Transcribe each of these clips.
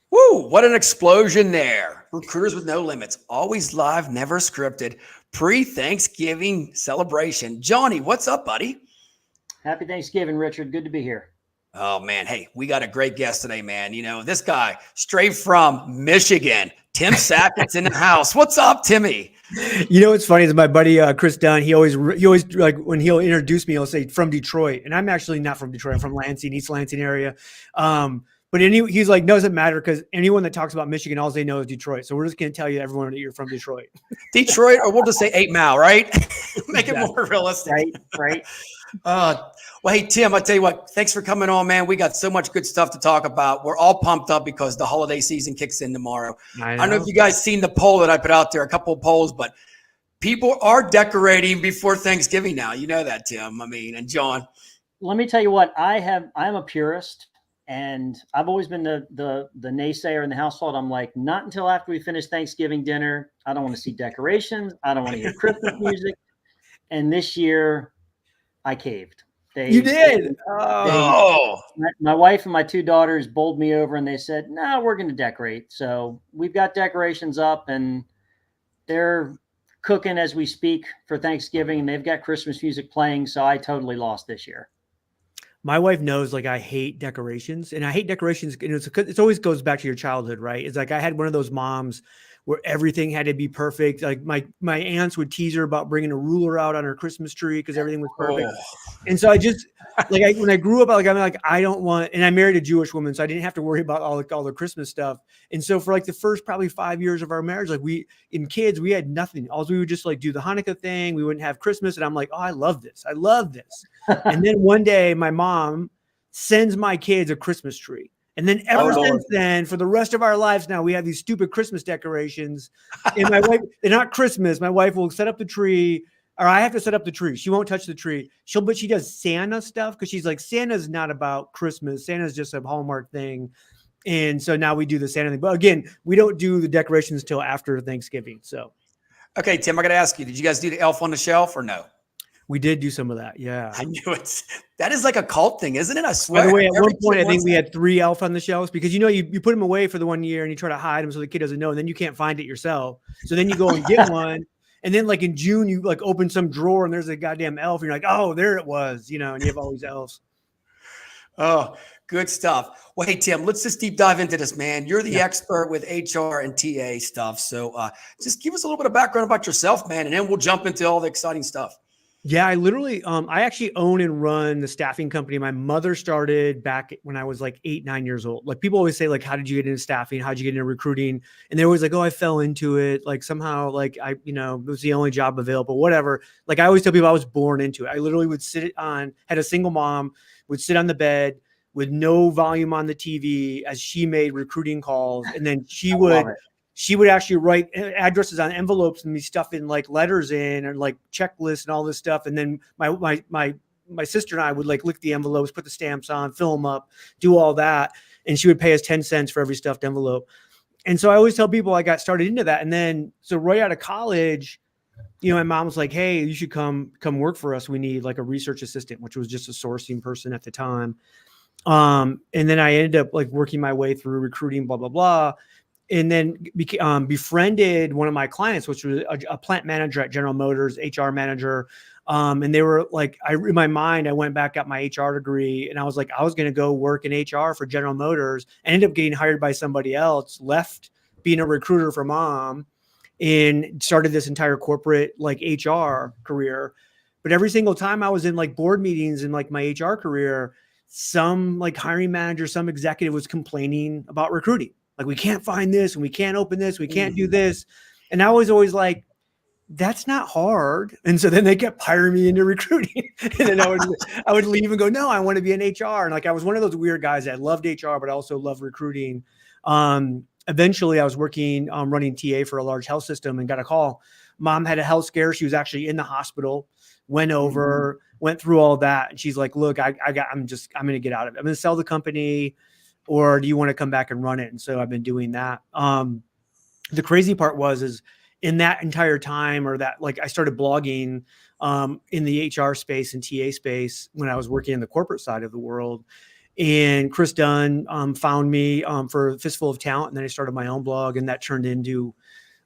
Woo, what an explosion there. Recruiters with No Limits, always live, never scripted, pre-Thanksgiving celebration. Johnny, what's up, buddy? Happy Thanksgiving, Richard. Good to be here. Oh, man. Hey, we got a great guest today, man. You know, this guy straight from Michigan, Tim Sackett's in the house. What's up, Timmy? You know what's funny is my buddy Chris Dunn. He always like when he'll introduce me, he'll say from Detroit, and I'm actually not from Detroit. I'm from Lansing, East Lansing area. But he's like, doesn't matter because anyone that talks about Michigan, all they know is Detroit. So we're just going to tell you everyone that you're from Detroit. Detroit, or we'll just say 8 Mile, right? Make it more realistic. Right. Well, hey, Tim, I tell you what, thanks for coming on, man. We got so much good stuff to talk about. We're all pumped up because the holiday season kicks in tomorrow. I don't know if you guys seen the poll that I put out there, a couple of polls, but people are decorating before Thanksgiving now. You know that, Tim, and John. Let me tell you what, I'm a purist. And I've always been the naysayer in the household. I'm like, not until after we finish Thanksgiving dinner. I don't want to see decorations. I don't want to hear Christmas music. And this year, I caved. You did? My wife and my 2 daughters bowled me over, and they said, "No, we're going to decorate." So we've got decorations up, and they're cooking as we speak for Thanksgiving, and they've got Christmas music playing. So I totally lost this year. My wife knows like I hate decorations, and I hate decorations. And it always goes back to your childhood, right? It's like I had one of those moms where everything had to be perfect. Like my aunts would tease her about bringing a ruler out on her Christmas tree because everything was perfect. And so I just when I grew up, I don't want. And I married a Jewish woman, so I didn't have to worry about all the Christmas stuff. And so for like the first probably 5 years of our marriage, like we had nothing. All we would just like do the Hanukkah thing. We wouldn't have Christmas, and I'm like, oh, I love this. And then one day, my mom sends my kids a Christmas tree. And then ever since then, for the rest of our lives now, we have these stupid Christmas decorations. And my wife, they're not Christmas. My wife will set up the tree, or I have to set up the tree. She won't touch the tree. But she does Santa stuff because she's like, Santa's not about Christmas. Santa's just a Hallmark thing. And so now we do the Santa thing. But again, we don't do the decorations till after Thanksgiving. So, okay, Tim, I got to ask you, did you guys do the Elf on the Shelf or no? We did do some of that, yeah. I knew it. That is like a cult thing, isn't it? I swear. By the way, at one point, I think we had 3 Elf on the Shelves because, you put them away for the 1 year and you try to hide them so the kid doesn't know, and then you can't find it yourself. So then you go and get one. And then like in June, you like open some drawer and there's a goddamn elf. And you're like, oh, there it was, and you have all these elves. Oh, good stuff. Well, hey, Tim, let's just deep dive into this, man. You're the expert with HR and TA stuff. So just give us a little bit of background about yourself, man, and then we'll jump into all the exciting stuff. Yeah, I literally, I actually own and run the staffing company. My mother started back when I was like 8, 9 years old. Like people always say, like, how did you get into staffing? How'd you get into recruiting? And they're always like, oh, I fell into it. Like somehow, like it was the only job available, whatever. Like I always tell people I was born into it. I literally would had a single mom, would sit on the bed with no volume on the TV as she made recruiting calls. And then she would actually write addresses on envelopes and be stuffing like letters in and like checklists and all this stuff. And then my sister and I would like lick the envelopes, put the stamps on, fill them up, do all that. And she would pay us 10 cents for every stuffed envelope. And so I always tell people I got started into that. And then, so right out of college, my mom was like, hey, you should come work for us. We need like a research assistant, which was just a sourcing person at the time. And then I ended up like working my way through recruiting, blah, blah, blah. And then befriended one of my clients, which was a plant manager at General Motors, HR manager. And they were like, in my mind, I went back, got my HR degree, and I was like, I was going to go work in HR for General Motors. I ended up getting hired by somebody else, left being a recruiter for mom, and started this entire corporate like HR career. But every single time I was in like board meetings in like my HR career, some like hiring manager, some executive was complaining about recruiting. Like, we can't find this and we can't open this. We can't do this. And I was always like, that's not hard. And so then they kept hiring me into recruiting. And then I would leave and go, no, I want to be in HR. And like, I was one of those weird guys that loved HR, but also loved recruiting. Eventually I was working, running TA for a large health system and got a call. Mom had a health scare. She was actually in the hospital, went over, went through all that. And she's like, look, I'm going to get out of it. I'm going to sell the company. Or do you want to come back and run it? And so I've been doing that. The crazy part is in that entire time, or that, like, I started blogging in the HR space and TA space when I was working in the corporate side of the world. And Chris Dunn found me for Fistful of Talent. And then I started my own blog, and that turned into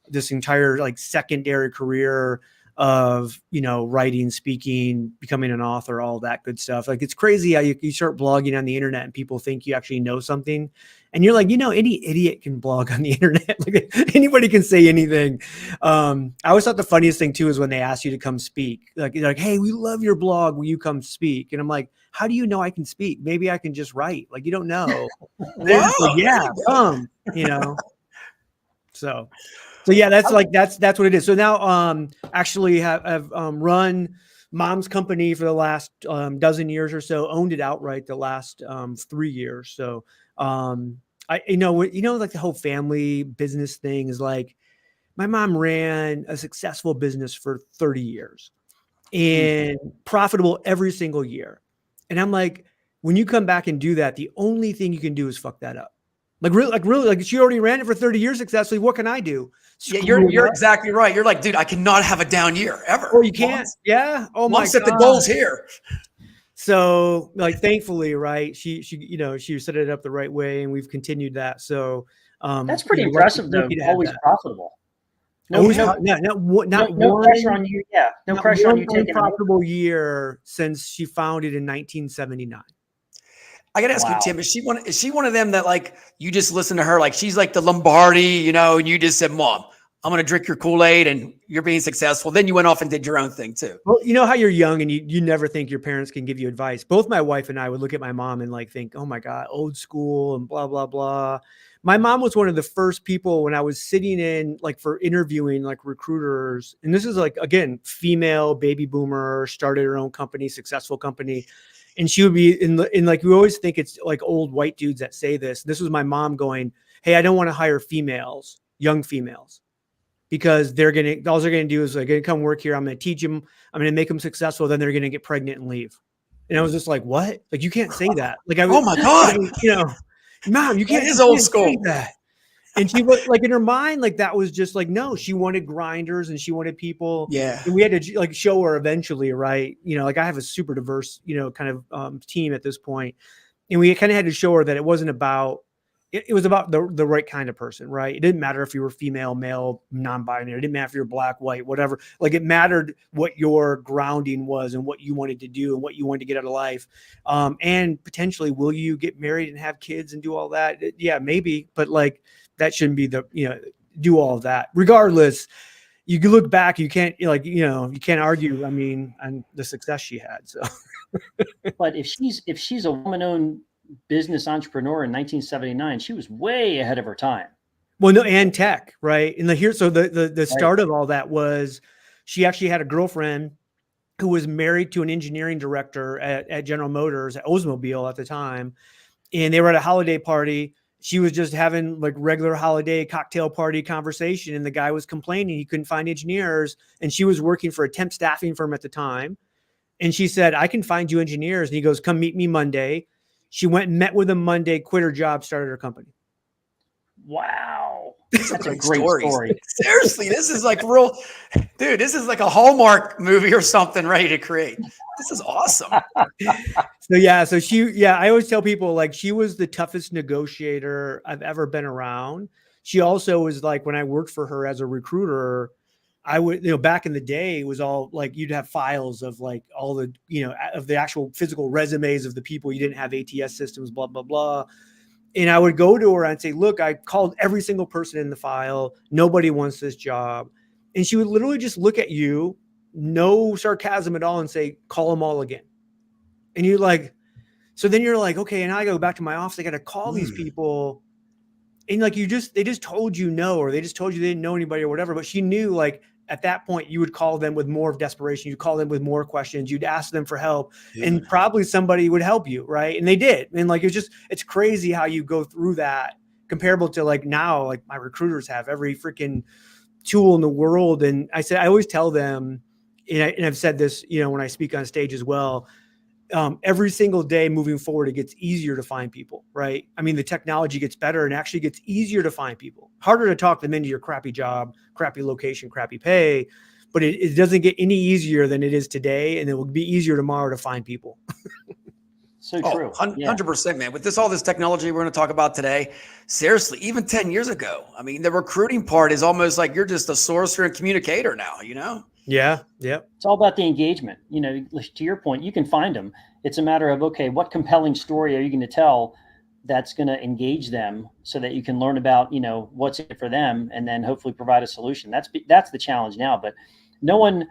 this entire like secondary career of, writing, speaking, becoming an author, all that good stuff. Like, it's crazy how you start blogging on the internet and people think you actually know something. And you're like, any idiot can blog on the internet. Like, anybody can say anything. I always thought the funniest thing too is when they ask you to come speak. Like, hey, we love your blog. Will you come speak? And I'm like, how do you know I can speak? Maybe I can just write. Like, you don't know. Wow, like, yeah, So yeah, that's what it is. So now, actually have run Mom's company for the last dozen years or so. Owned it outright the last 3 years. So like the whole family business thing is like, my mom ran a successful business for 30 years and profitable every single year. And I'm like, when you come back and do that, the only thing you can do is fuck that up. Like really, she already ran it for 30 years successfully. What can I do? Yeah, you're exactly right. You're like, dude, I cannot have a down year ever. Oh, you can't. Yeah. Oh my God. Set the goals here. So, like, thankfully, right, she set it up the right way, and we've continued that. So that's pretty impressive, though. Always profitable. No pressure on you. Yeah, no pressure on you taking profitable year since she founded in 1979. I gotta ask you, Tim, is she one of them that, like, you just listen to her, like she's like the Lombardi, and you just said, Mom, I'm going to drink your Kool-Aid and you're being successful. Then you went off and did your own thing too. Well, you know how you're young and you never think your parents can give you advice. Both my wife and I would look at my mom and like think, oh my God, old school and blah, blah, blah. My mom was one of the first people when I was sitting in like for interviewing like recruiters. And this is like, again, female baby boomer, started her own company, successful company. And she would be in like, we always think it's like old white dudes that say this. This was my mom going, hey, I don't want to hire females, young females. Because all they're going to do is they're going to come work here. I'm going to teach them. I'm going to make them successful. Then they're going to get pregnant and leave. And I was just like, what? Like, you can't say that. Like, oh my God, Mom, you can't. It is old school. That. And she was like, in her mind, like that was just like, no, she wanted grinders and she wanted people. Yeah. And we had to like show her eventually, right? Like I have a super diverse, kind of team at this point. And we kind of had to show her that it wasn't about, it was about the right kind of person, right? It didn't matter if you were female, male, non-binary. It didn't matter if you were black, white, whatever. Like it mattered what your grounding was and what you wanted to do and what you wanted to get out of life. And potentially, will you get married and have kids and do all that? Yeah, maybe. But like that shouldn't be do all of that. Regardless, you can look back, you can't you can't argue, on the success she had. So, but if she's a woman-owned business entrepreneur in 1979, she was way ahead of her time. Well, no, and tech, right? And the start of all that was she actually had a girlfriend who was married to an engineering director at General Motors, at Oldsmobile at the time. And they were at a holiday party. She was just having like regular holiday cocktail party conversation. And the guy was complaining he couldn't find engineers. And she was working for a temp staffing firm at the time. And she said, I can find you engineers. And he goes, come meet me Monday. She went and met with him Monday, quit her job, started her company. Wow. That's a great story. Seriously, this is like real, dude, this is like a Hallmark movie or something ready to create. This is awesome. So I always tell people like she was the toughest negotiator I've ever been around. She also was like, when I worked for her as a recruiter, I would, back in the day, it was all like you'd have files of like all the, of the actual physical resumes of the people. You didn't have ATS systems, blah, blah, blah. And I would go to her and say, look, I called every single person in the file. Nobody wants this job. And she would literally just look at you, no sarcasm at all, and say, call them all again. And you're like, so then you're like, okay, and I go back to my office. I got to call these people. And like, they just told you no, or they just told you they didn't know anybody or whatever. But she knew like at that point you would call them with more of desperation. You'd call them with more questions. You'd ask them for help and probably somebody would help you. Right. And they did. And like, it's crazy how you go through that comparable to like now, like my recruiters have every freaking tool in the world. And I always tell them, and I've said this, when I speak on stage as well, every single day moving forward, it gets easier to find people, right? I mean, the technology gets better and actually gets easier to find people. Harder to talk them into your crappy job, crappy location, crappy pay, but it doesn't get any easier than it is today, and it will be easier tomorrow to find people. So true. 100%, man. With all this technology we're going to talk about today, seriously, even 10 years ago, I mean, the recruiting part is almost like you're just a sourcer and communicator now, you know? Yeah. It's all about the engagement. You know, to your point, you can find them. It's a matter of, okay, what compelling story are you going to tell that's going to engage them so that you can learn about, you know, what's in it for them, and then hopefully provide a solution. That's the challenge now. But no one,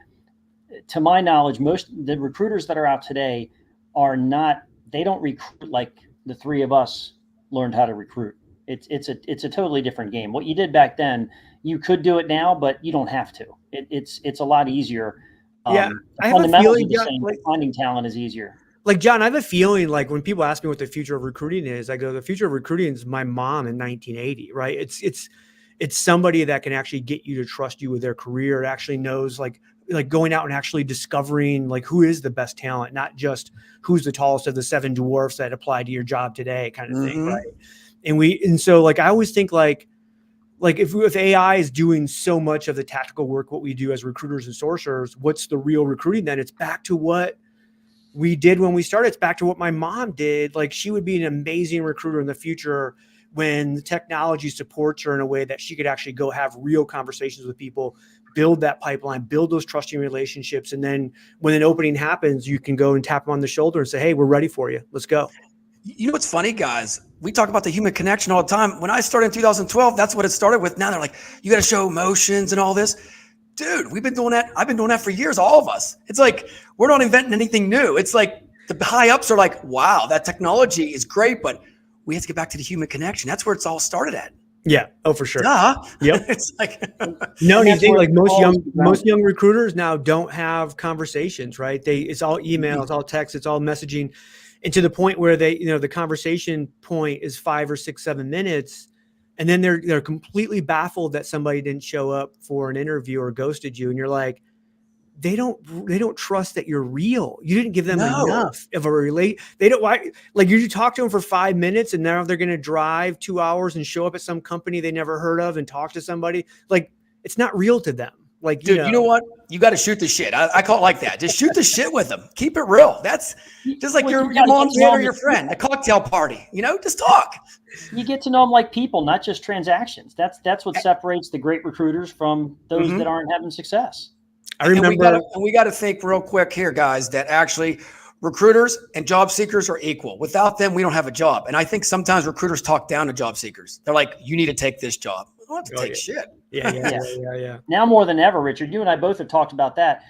to my knowledge, most the recruiters that are out today they don't recruit like the three of us learned how to recruit. It's a totally different game. What you did back then, you could do it now, but you don't have to. It's a lot easier. I have a feeling, John, finding talent is easier. Like, John, I have a feeling like when people ask me what the future of recruiting is, I go, the future of recruiting is my mom in 1980, right? It's somebody that can actually get you to trust you with their career. It actually knows like going out and actually discovering like who is the best talent, not just who's the tallest of the 7 dwarfs that apply to your job today kind of thing, right? And so like I always think like if AI is doing so much of the tactical work, what we do as recruiters and sourcers, what's the real recruiting then? It's back to what we did when we started. It's back to what my mom did. Like she would be an amazing recruiter in the future when the technology supports her in a way that she could actually go have real conversations with people, build that pipeline, build those trusting relationships. And then when an opening happens, you can go and tap them on the shoulder and say, hey, we're ready for you. Let's go. You know what's funny, guys? We talk about the human connection all the time. When I started in 2012, that's what it started with. Now they're like, you got to show emotions and all this. Dude, we've been doing that. I've been doing that for years, all of us. It's like, we're not inventing anything new. It's like the high ups are like, wow, that technology is great, but we have to get back to the human connection. That's where it's all started at. Yeah. Oh, for sure. Duh. Yep. It's like, no, you think like most young recruiters now don't have conversations, right? It's all email, it's all text, it's all messaging. And to the point where the conversation point is 5 or 6, 7 minutes. And then they're completely baffled that somebody didn't show up for an interview or ghosted you. And you're like, they don't trust that you're real. You didn't give them enough of a you talk to them for 5 minutes and now they're going to drive 2 hours and show up at some company they never heard of and talk to somebody. Like, it's not real to them. Like, dude, you know what? You got to shoot the shit. I call it like that. Just shoot the shit with them. Keep it real. That's just like your mom's dad or your friend, a cocktail party, just talk. You get to know them like people, not just transactions. That's what separates the great recruiters from those that aren't having success. I remember. And we got to think real quick here, guys, that actually recruiters and job seekers are equal. Without them, we don't have a job. And I think sometimes recruiters talk down to job seekers. They're like, you need to take this job. I don't have to take shit. Yeah. Now more than ever, Richard, you and I both have talked about that.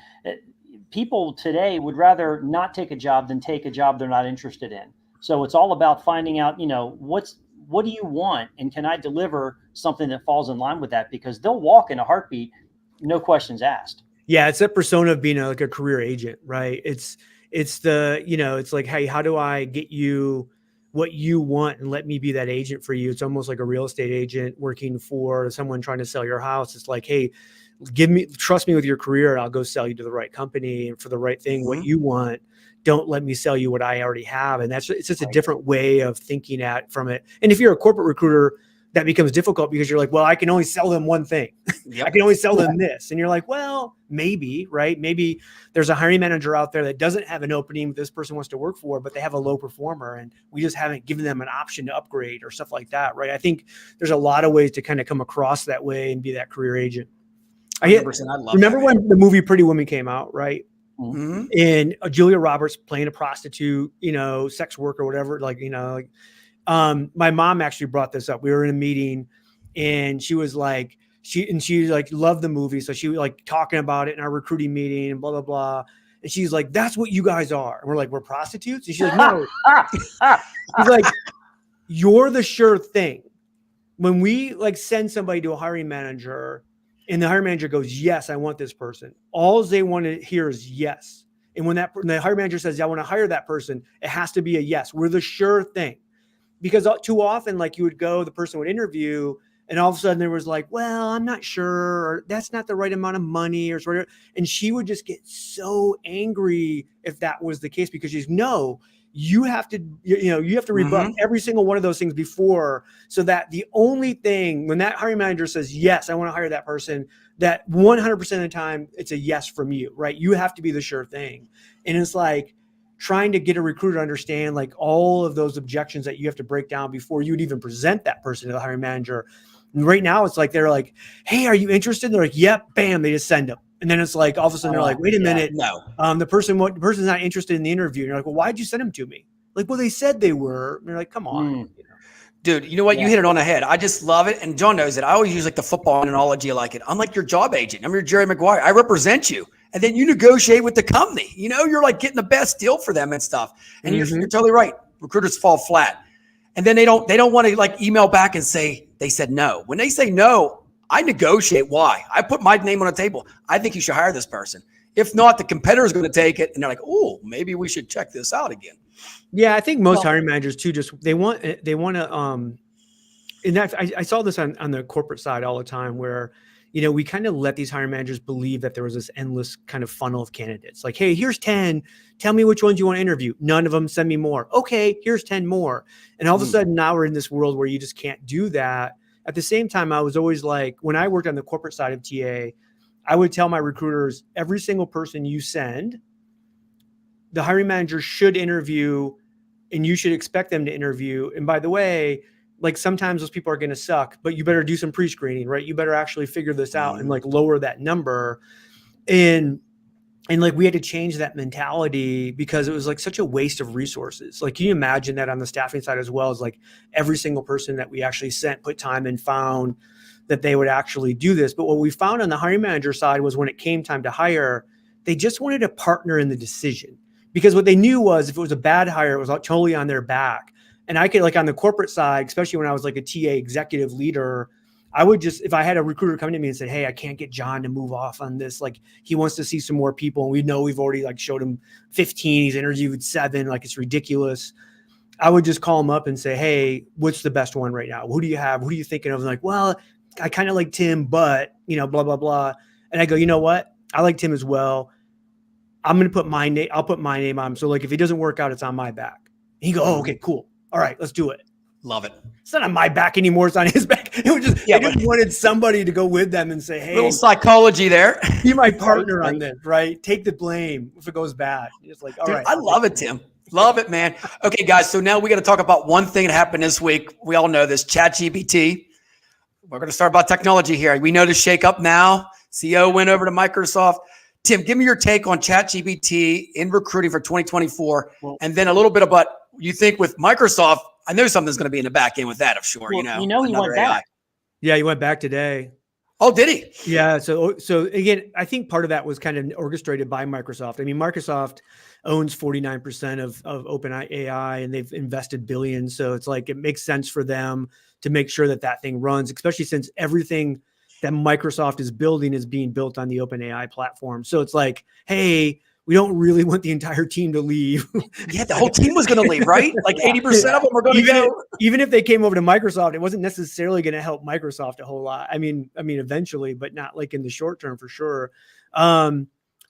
People today would rather not take a job than take a job they're not interested in. So it's all about finding out, what do you want? And can I deliver something that falls in line with that? Because they'll walk in a heartbeat, no questions asked. Yeah. It's that persona of being a career agent, right? It's like, hey, how do I get you what you want and let me be that agent for you? It's almost like a real estate agent working for someone trying to sell your house. It's like, hey, trust me with your career and I'll go sell you to the right company and for the right thing, what you want. Don't let me sell you what I already have. And it's just a different way of thinking from it. And if you're a corporate recruiter, that becomes difficult because you're like, well, I can only sell them one thing. Yep. I can only sell them this. And you're like, well, maybe, right? Maybe there's a hiring manager out there that doesn't have an opening this person wants to work for, but they have a low performer and we just haven't given them an option to upgrade or stuff like that, right? I think there's a lot of ways to kind of come across that way and be that career agent. Remember when the movie Pretty Woman came out, right? Mm-hmm. And Julia Roberts playing a prostitute, sex worker, whatever, my mom actually brought this up. We were in a meeting and she was like, she loved the movie. So she was like talking about it in our recruiting meeting and blah, blah, blah. And she's like, that's what you guys are. And we're like, we're prostitutes? And she's like, no. She's like, you're the sure thing. When we send somebody to a hiring manager and the hiring manager goes, yes, I want this person. All they want to hear is yes. And when the hiring manager says, I want to hire that person, it has to be a yes. We're the sure thing. Because too often, you would go, the person would interview, And all of a sudden there was like, well, I'm not sure, or that's not the right amount of money or sort of, and she would just get so angry if that was the case, because she's no, you have to, you have to rebut every single one of those things before, so that the only thing, when that hiring manager says, yes, I want to hire that person, that 100% of the time it's a yes from you, right? You have to be the sure thing. And it's like trying to get a recruiter to understand like all of those objections that you have to break down before you would even present that person to the hiring manager. And right now it's like, they're like, hey, are you interested? They're like, yep, bam, they just send them. And then it's like, all of a sudden they're like, wait a minute. No. The person's not interested in the interview. And you're like, well, why'd you send them to me? Like, well, they said they were. And you're like, come on. Dude, you know what? You hit it on the head. I just love it. And John knows it. I always use like the football analogy like it. I'm like your job agent. I'm your Jerry Maguire. I represent you. And then you negotiate with the company. You're like getting the best deal for them and stuff. And you're totally right. Recruiters fall flat. And then they don't want to like email back and say they said no. When they say no, I negotiate why. I put my name on the table. I think you should hire this person. If not, the competitor is going to take it. And they're like, oh, maybe we should check this out again. Yeah, I think most hiring managers too, just they want to and that I saw this on the corporate side all the time, where we kind of let these hiring managers believe that there was this endless kind of funnel of candidates. Like, hey, here's 10. Tell me which ones you want to interview. None of them. Send me more. Okay, here's 10 more. And all of a sudden now we're in this world where you just can't do that. At the same time, I was always like, when I worked on the corporate side of TA, I would tell my recruiters, every single person you send, the hiring manager should interview, and you should expect them to interview. And by the way, like sometimes those people are going to suck, but you better do some pre-screening, right? You better actually figure this out and like lower that number. And like we had to change that mentality because it was like such a waste of resources. Like, can you imagine that on the staffing side as well, as like every single person that we actually sent, put time and found that they would actually do this. But what we found on the hiring manager side was when it came time to hire, they just wanted a partner in the decision. Because what they knew was if it was a bad hire, it was totally on their back. And I could, like on the corporate side, especially when I was like a TA executive leader, I would just, if I had a recruiter come to me and said, hey, I can't get John to move off on this. Like he wants to see some more people. And we know we've already like showed him 15, he's interviewed 7, like it's ridiculous. I would just call him up and say, hey, what's the best one right now? Who do you have? Who are you thinking of? And like, well, I kind of like Tim, but blah, blah, blah. And I go, you know what? I like Tim as well. I'm going to put my name. I'll put my name on him. So like, if he doesn't work out, it's on my back. And he go, oh, okay, cool. All right, let's do it. Love it. It's not on my back anymore. It's on his back. It was just, they just wanted somebody to go with them and say, hey, little psychology there. Be my partner on this, right? Take the blame if it goes bad. It's like, all right. I love it, Tim. Love it, man. Okay, guys. So now we got to talk about one thing that happened this week. We all know this, ChatGPT. We're going to start about technology here. We know the shake up now. CEO went over to Microsoft. Tim, give me your take on ChatGPT in recruiting for 2024, and then a little bit about you think with Microsoft. I know something's going to be in the back end with that, I'm sure. Well, he went back. Yeah, he went back today. Oh, did he? Yeah. So again, I think part of that was kind of orchestrated by Microsoft. I mean, Microsoft owns 49% of OpenAI, and they've invested billions. So it's like it makes sense for them to make sure that thing runs, especially since everything that Microsoft is building is being built on the OpenAI platform. So it's like, hey, we don't really want the entire team to leave. Yeah, the whole team was going to leave, right? Like 80% of them were going to go. Even if they came over to Microsoft, it wasn't necessarily going to help Microsoft a whole lot. I mean, eventually, but not like in the short term for sure. Now,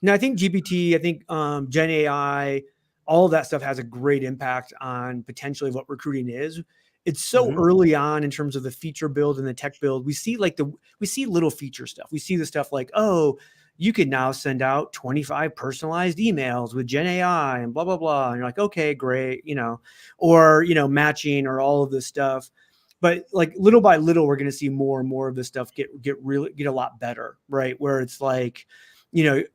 I think GPT, Gen AI, all of that stuff has a great impact on potentially what recruiting is. It's so early on in terms of the feature build and the tech build. We see little feature stuff. We see the stuff like, oh, you can now send out 25 personalized emails with Gen AI and blah, blah, blah. And you're like, okay, great. Or matching or all of this stuff. But like little by little, we're going to see more and more of this stuff get a lot better, right? Where it's like, you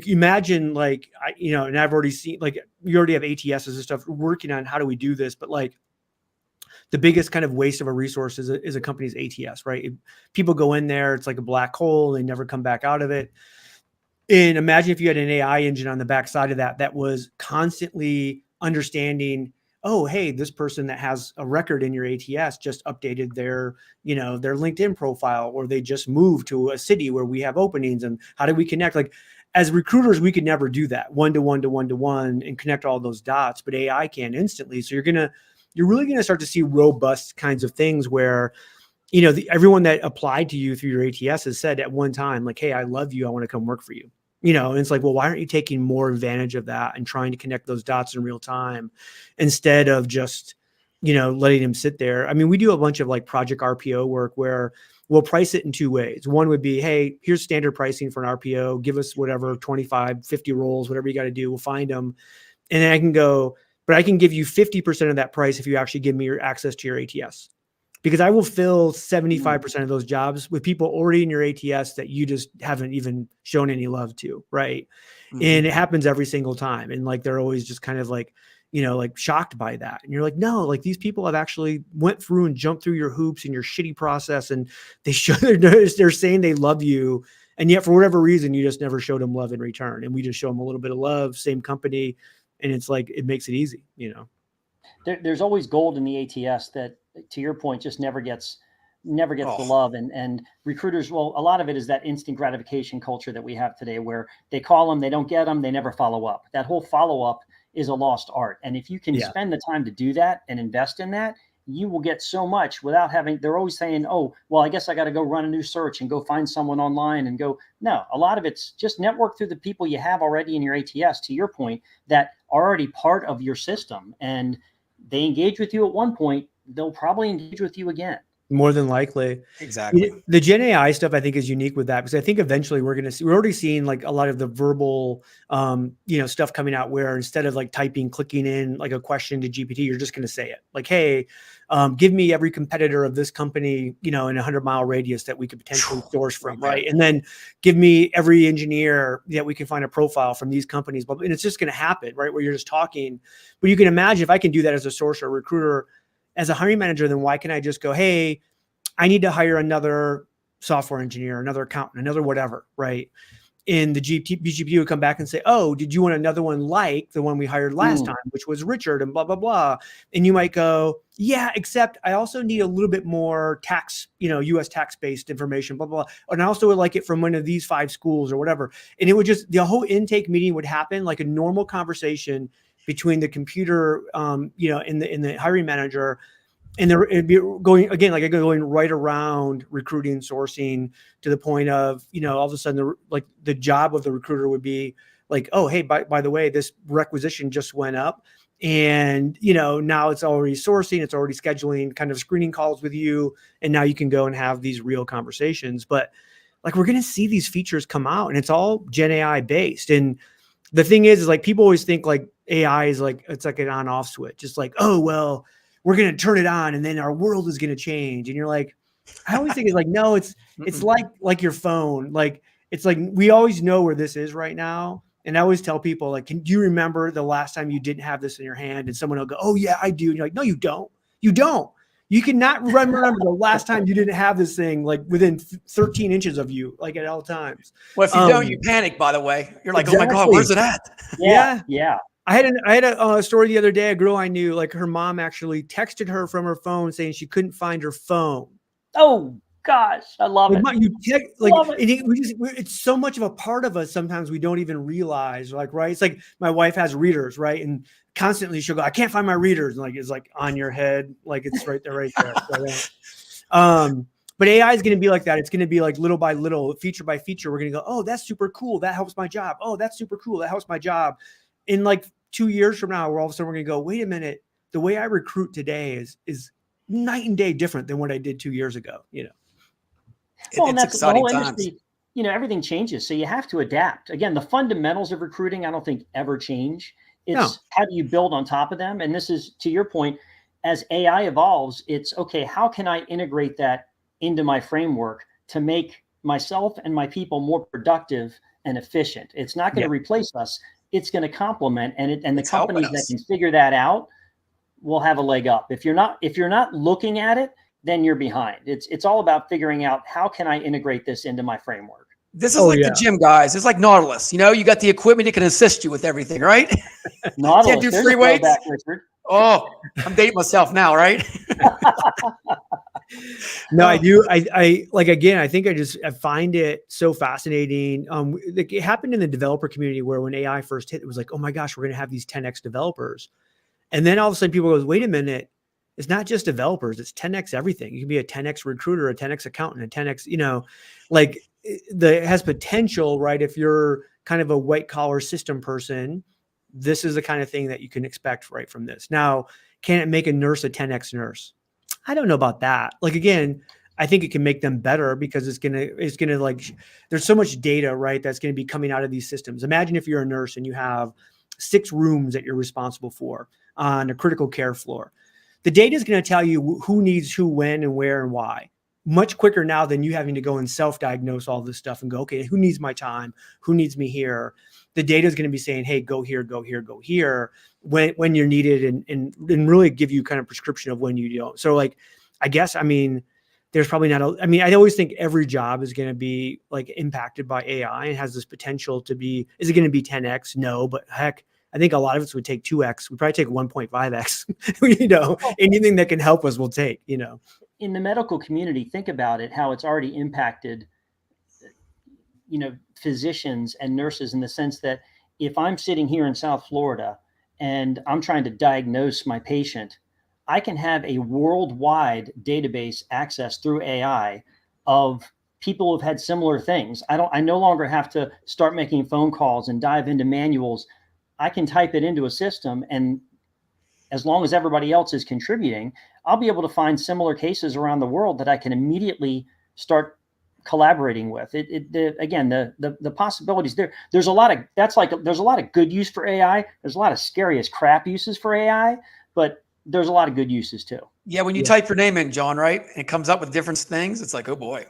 imagine like, and I've already seen, like, you already have ATSs and stuff working on how do we do this, but like, the biggest kind of waste of a resource is a company's ATS, right? People go in there, it's like a black hole, they never come back out of it. And imagine if you had an AI engine on the backside of that was constantly understanding, oh, hey, this person that has a record in your ATS just updated their LinkedIn profile, or they just moved to a city where we have openings, and how do we connect? Like, as recruiters, we could never do that one-to-one and connect all those dots, but AI can instantly. So you're really going to start to see robust kinds of things where everyone that applied to you through your ATS has said at one time, like, hey, I love you. I want to come work for you. And it's like, well, why aren't you taking more advantage of that and trying to connect those dots in real time instead of just, letting them sit there? I mean, we do a bunch of like project RPO work where we'll price it in two ways. One would be, hey, here's standard pricing for an RPO. Give us whatever, 25, 50 roles, whatever you got to do. We'll find them. And then I can go, but I can give you 50% of that price if you actually give me your access to your ATS. Because I will fill 75% of those jobs with people already in your ATS that you just haven't even shown any love to, right? Mm-hmm. And it happens every single time. And like, they're always just kind of like, like shocked by that. And you're like, no, like these people have actually went through and jumped through your hoops and your shitty process. And they're saying they love you. And yet for whatever reason, you just never showed them love in return. And we just show them a little bit of love, same company. And it's like, it makes it easy, There's always gold in the ATS that, to your point, just never gets the love. And recruiters, well, a lot of it is that instant gratification culture that we have today, where they call them, they don't get them, they never follow up. That whole follow-up is a lost art. And if you can spend the time to do that and invest in that, you will get so much without having, they're always saying, oh, well, I guess I got to go run a new search and go find someone online and go. No, a lot of it's just network through the people you have already in your ATS, to your point, that are already part of your system. And they engage with you at one point, they'll probably engage with you again. More than likely. Exactly. The Gen AI stuff, I think, is unique with that, because I think eventually we're already seeing like a lot of the verbal, stuff coming out where instead of like clicking in like a question to GPT, you're just going to say it like, hey, give me every competitor of this company, in 100-mile radius that we could potentially source from. Right. And then give me every engineer that we can find a profile from these companies. And it's just going to happen, right? Where you're just talking. But you can imagine if I can do that as a sourcer or recruiter, as a hiring manager, then why can I just go, hey, I need to hire another software engineer, another accountant, another whatever, right? And the GPT would come back and say, oh, did you want another one like the one we hired last time, which was Richard and blah, blah, blah. And you might go, yeah, except I also need a little bit more tax, US tax-based information, blah, blah, blah. And I also would like it from one of these 5 schools or whatever. And it would just, the whole intake meeting would happen like a normal conversation between the computer, and the hiring manager. And it'd be going again, like going right around recruiting, sourcing, to the point of, all of a sudden, the job of the recruiter would be like, oh, hey, by the way, this requisition just went up, and now it's already sourcing, it's already scheduling kind of screening calls with you, and now you can go and have these real conversations. But like, we're going to see these features come out, and it's all Gen AI based. And the thing is like, people always think like AI is like, it's like an on-off switch. It's like, oh, well, we're going to turn it on and then our world is going to change. And you're like, I always think it's like, no, it's like your phone. Like, it's like, we always know where this is right now. And I always tell people, like, do you remember the last time you didn't have this in your hand? And someone will go, oh yeah, I do. And you're like, no, you don't. You don't. You cannot remember the last time you didn't have this thing like within 13 inches of you, like at all times. Well, if you don't, you panic, by the way. You're like, exactly. Oh my God, where's it at? Yeah. I had a story the other day. A girl I knew, like her mom actually texted her from her phone saying she couldn't find her phone. Oh gosh, I love it. It's so much of a part of us. Sometimes we don't even realize, like, right? It's like my wife has readers, right? And constantly she'll go, I can't find my readers. And like, it's like on your head, like it's right there. But AI is going to be like that. It's going to be like little by little, feature by feature. We're going to go, oh, that's super cool. That helps my job. Oh, that's super cool. That helps my job. In like 2 years from now, all of a sudden we're going to go, wait a minute. The way I recruit today is night and day different than what I did 2 years ago. Well, and that's the whole industry. Everything changes. So you have to adapt. Again, the fundamentals of recruiting, I don't think ever change. It's how do you build on top of them? And this is, to your point, as AI evolves, it's okay, how can I integrate that into my framework to make myself and my people more productive and efficient? It's not going to replace us. It's going to complement, and the companies that can figure that out will have a leg up. If you're not looking at it, then you're behind. It's all about figuring out, how can I integrate this into my framework? This is the gym, guys. It's like Nautilus. You got the equipment that can assist you with everything, right? Nautilus. Can't do free weights. Oh, I'm dating myself now, right? No, I do. I like, again, I think I find it so fascinating. It happened in the developer community where when AI first hit, it was like, oh my gosh, we're going to have these 10x developers. And then all of a sudden people goes, wait a minute, It's not just developers, it's 10x everything. You can be a 10x recruiter, a 10x accountant, a 10x, like it has potential, right? If you're kind of a white collar system person, this is the kind of thing that you can expect right from this. Now, can it make a nurse a 10x nurse? I don't know about that. Like, again, I think it can make them better because it's gonna like, there's so much data, right? That's going to be coming out of these systems. Imagine if you're a nurse and you have 6 rooms that you're responsible for on a critical care floor. The data is going to tell you who needs who, when, and where, and why. Much quicker now than you having to go and self-diagnose all this stuff and go, okay, who needs my time? Who needs me here? The data is going to be saying, hey, go here, go here, go here when you're needed and really give you kind of prescription of when you don't. So like, I guess, I mean, there's probably not I always think every job is going to be like impacted by AI and has this potential to be, is it going to be 10x? No, but heck, I think a lot of us would take 2x. We'd probably take 1.5x, anything that can help us, we'll take, In the medical community, think about it, how it's already impacted, physicians and nurses in the sense that if I'm sitting here in South Florida and I'm trying to diagnose my patient, I can have a worldwide database access through AI of people who've had similar things. I no longer have to start making phone calls and dive into manuals. I can type it into a system, and as long as everybody else is contributing, I'll be able to find similar cases around the world that I can immediately start collaborating with. The possibilities there. There's a lot of good use for AI. There's a lot of scary as crap uses for AI, but there's a lot of good uses too. Yeah, when you type your name in, John, right, and it comes up with different things, it's like, oh boy.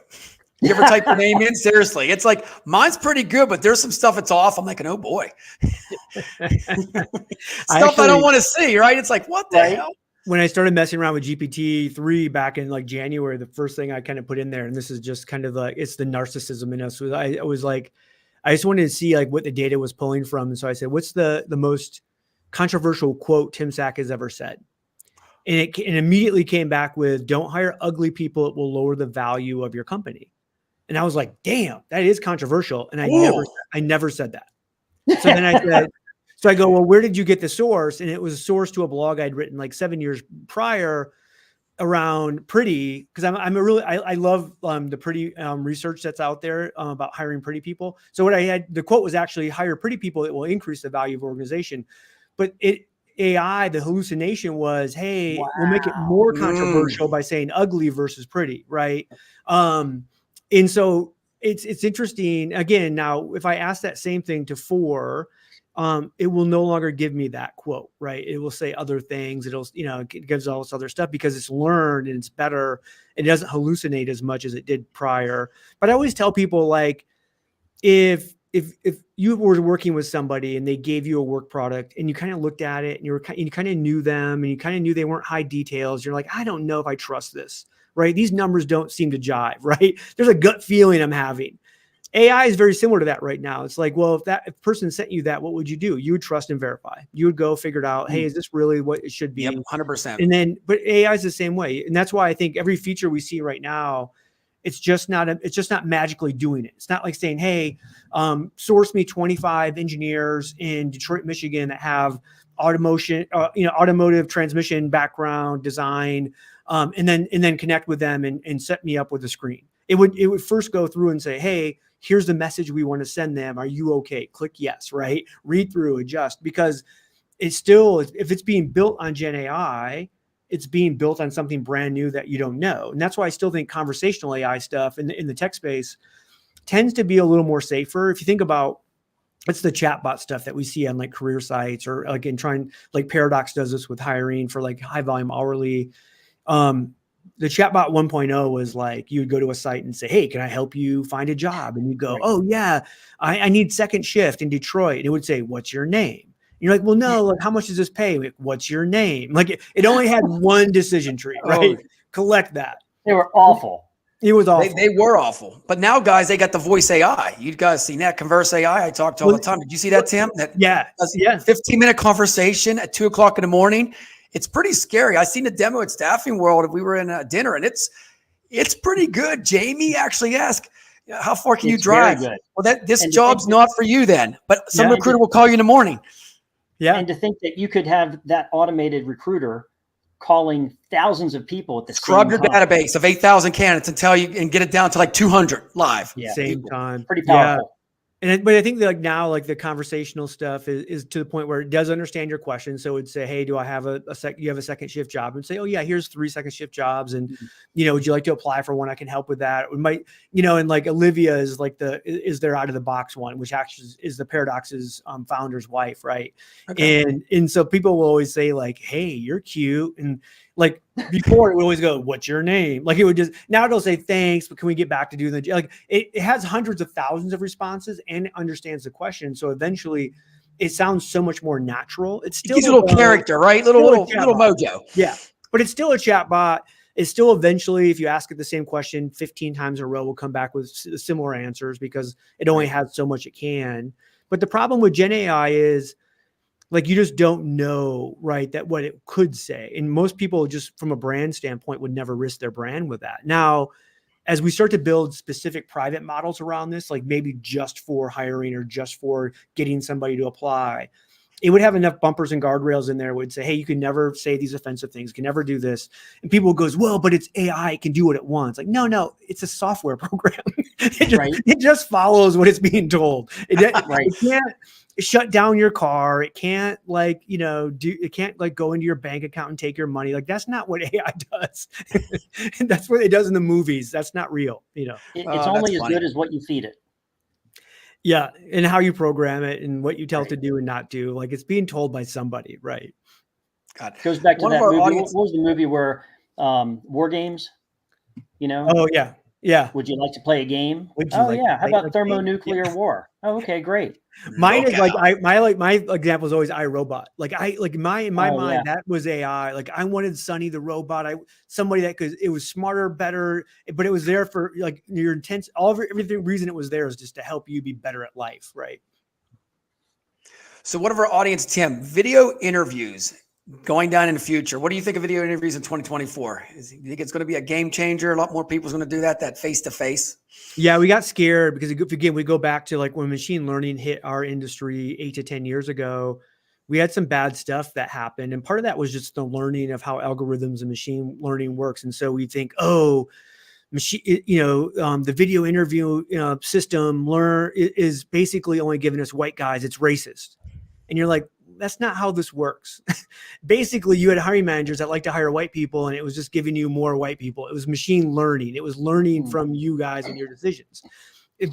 You ever type your name in? Seriously, it's like mine's pretty good, but there's some stuff that's off. I'm like, oh boy, stuff I don't want to see. Right? It's like, what the hell? When I started messing around with GPT-3 back in like January, the first thing I kind of put in there, and this is just kind of like, it's the narcissism in us. I was like, I just wanted to see like what the data was pulling from, and so I said, what's the most controversial quote Tim Sackett has ever said? And it immediately came back with, don't hire ugly people. It will lower the value of your company. And I was like, damn, that is controversial. And I never said that. So then I said, so I go, well, where did you get the source? And it was a source to a blog I'd written like 7 years prior around pretty, because I love the pretty research that's out there about hiring pretty people. So what I had, the quote was actually hire pretty people. It will increase the value of organization. But AI, the hallucination was, hey, we'll make it more controversial by saying ugly versus pretty, right? And so it's interesting. Again, now if I ask that same thing to 4, it will no longer give me that quote, right? It will say other things. It gives all this other stuff because it's learned and it's better. It doesn't hallucinate as much as it did prior. But I always tell people, like, if you were working with somebody and they gave you a work product and you kind of looked at it and you kind of knew them and you kind of knew they weren't high details, you're like, I don't know if I trust this, right? These numbers don't seem to jive, right? There's a gut feeling I'm having. AI is very similar to that right now. It's like, well, if a person sent you that, what would you do? You would trust and verify. You would go figure it out. Hey, is this really what it should be? Yep, 100%. And then, but AI is the same way. And that's why I think every feature we see right now, it's just not magically doing it. It's not like saying, hey, source me 25 engineers in Detroit, Michigan that have automotive transmission background design, and then connect with them and set me up with a screen. It would first go through and say, hey, here's the message we want to send them. Are you okay? Click yes, right? Read through, adjust, because it's still, if it's being built on Gen AI, it's being built on something brand new that you don't know. And that's why I still think conversational AI stuff in the tech space tends to be a little more safer. If you think about, it's the chatbot stuff that we see on like career sites, or like like Paradox does this with hiring for like high volume hourly. The chatbot 1.0 was like, you would go to a site and say, hey, can I help you find a job? And you go, oh yeah, I need second shift in Detroit. And it would say, what's your name? And you're like, well, no, like, how much does this pay? Like, what's your name? Like it only had one decision tree, right? Collect that. They were awful. It was awful. They were awful. But now, guys, they got the voice AI. You guys seen that? Converse AI. I talk to all the time. Did you see that, Tim? Yeah. 15-minute conversation at 2:00 in the morning. It's pretty scary. I seen a demo at Staffing World. We were in a dinner, and it's pretty good. Jamie actually asked, how far can you drive? Well, this job's not for you then. But some recruiter will call you in the morning. Yeah. And to think that you could have that automated recruiter calling thousands of people at the Scrub same your time. database of 8,000 candidates and get it down to like 200 live. Yeah, same time. pretty powerful. But I think that like now, like the conversational stuff is to the point where it does understand your question. So it'd say, hey, do I have you have a second shift job? And say, oh yeah, here's 3 second shift jobs. And, would you like to apply for one? I can help with that. We might, and like Olivia is like is their out of the box one, which actually is the Paradox's founder's wife. Right. Okay. And so people will always say like, hey, you're cute. And like before it would always go, what's your name? Like it would just, now it'll say thanks, but can we get back to doing the, like it has hundreds of thousands of responses and it understands the question. So eventually it sounds so much more natural. It's still a little character, right? Little mojo. Yeah. But it's still a chat bot. It's still eventually, if you ask it the same question 15 times in a row, will come back with similar answers because it only has so much it can. But the problem with Gen AI is, like, you just don't know, right, that what it could say. And most people just from a brand standpoint would never risk their brand with that. Now, as we start to build specific private models around this, like maybe just for hiring or just for getting somebody to apply, it would have enough bumpers and guardrails in there would say, hey, you can never say these offensive things, you can never do this. And people goes, well, but it's AI, it can do what it wants. Like, no, it's a software program. It just follows what it's being told. It can't shut down your car. It can't it can't like go into your bank account and take your money. Like that's not what AI does. And that's what it does in the movies. That's not real. It's only as good as what you feed it. Yeah. And how you program it and what you tell it to do and not do. Like it's being told by somebody. Right. God. Goes back to that movie. What was the movie where War Games? Oh yeah. Yeah. Would you like to play a game? How about thermonuclear war? Oh, okay, great. Mine is like my example is always iRobot. Like in my mind that was AI. Like I wanted Sonny the robot. Somebody that it was smarter, better, but it was there for like your intense everything reason it was there is just to help you be better at life, right? So one of our audience, Tim, video interviews going down in the future. What do you think of video interviews in 2024? Do you think it's going to be a game changer? A lot more people's going to do that face-to-face? Yeah, we got scared because again, we go back to like when machine learning hit our industry 8 to 10 years ago, we had some bad stuff that happened. And part of that was just the learning of how algorithms and machine learning works. And so we think, the video interview system is basically only giving us white guys. It's racist. And you're like, that's not how this works. Basically, you had hiring managers that like to hire white people, and it was just giving you more white people. It was machine learning. It was learning from you guys and your decisions.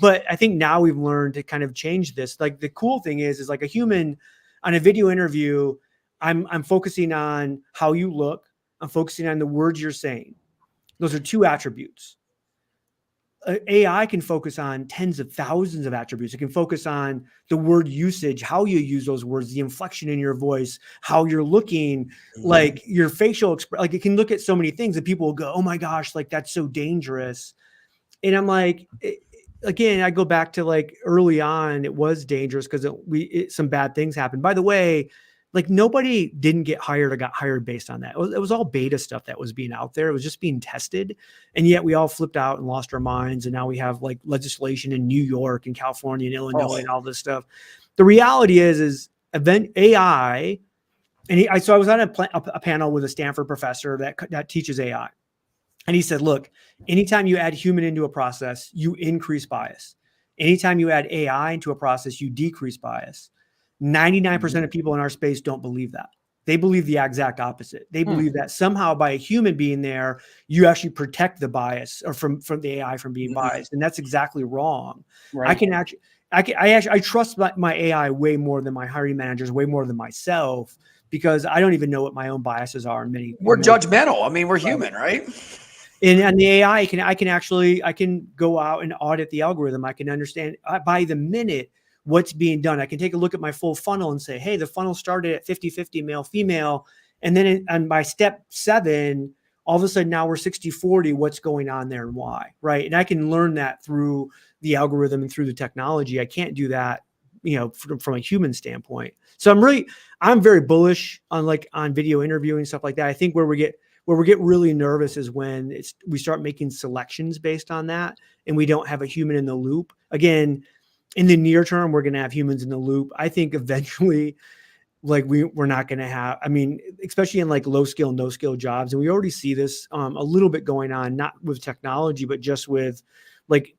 But I think now we've learned to kind of change this. Like the cool thing is like a human on a video interview, I'm focusing on how you look. I'm focusing on the words you're saying. Those are 2 attributes. AI can focus on tens of thousands of attributes. It can focus on the word usage, how you use those words, the inflection in your voice, how you're looking, like your facial expression. Like it can look at so many things that people will go, oh my gosh, like that's so dangerous. And I'm like, again, I go back to like early on, it was dangerous because some bad things happened. By the way, like nobody didn't get hired or got hired based on that. It was all beta stuff that was being out there. It was just being tested. And yet we all flipped out and lost our minds. And now we have like legislation in New York and California and Illinois and all this stuff. The reality is event AI. And so I was on a panel with a Stanford professor that teaches AI. And he said, look, anytime you add human into a process, you increase bias. Anytime you add AI into a process, you decrease bias. 99% of people in our space don't believe that. They believe the exact opposite. They believe that somehow by a human being there, you actually protect the bias or from the AI from being biased. And that's exactly wrong. Right. I trust my AI way more than my hiring managers, way more than myself, because I don't even know what my own biases are. We're judgmental. I mean, we're human, right? And the AI, I can go out and audit the algorithm. I can understand by the minute what's being done. I can take a look at my full funnel and say, hey, the funnel started at 50-50 male, female. And then on by step 7, all of a sudden now we're 60-40, what's going on there and why, right? And I can learn that through the algorithm and through the technology. I can't do that, from a human standpoint. So I'm very bullish on video interviewing, stuff like that. I think where we get really nervous is when we start making selections based on that and we don't have a human in the loop. Again, in the near term, we're going to have humans in the loop. I think eventually like we're not going to have, I mean, especially in like low skill, no skill jobs. And we already see this a little bit going on, not with technology, but just with like,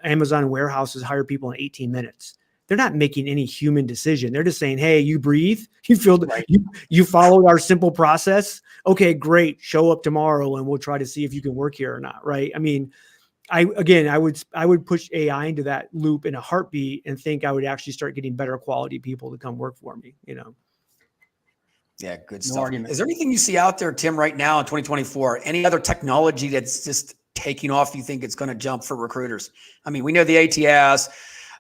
Amazon warehouses hire people in 18 minutes. They're not making any human decision. They're just saying, hey, you breathe, you feel, Right. you followed our simple process. Okay, great. Show up tomorrow and we'll try to see if you can work here or not. Right. I mean, I would push AI into that loop in a heartbeat and think I would actually start getting better quality people to come work for me, Yeah, good No stuff. argument. Is there anything you see out there, Tim, right now in 2024? Any other technology that's just taking off? You think it's going to jump for recruiters? I mean, we know the ATS.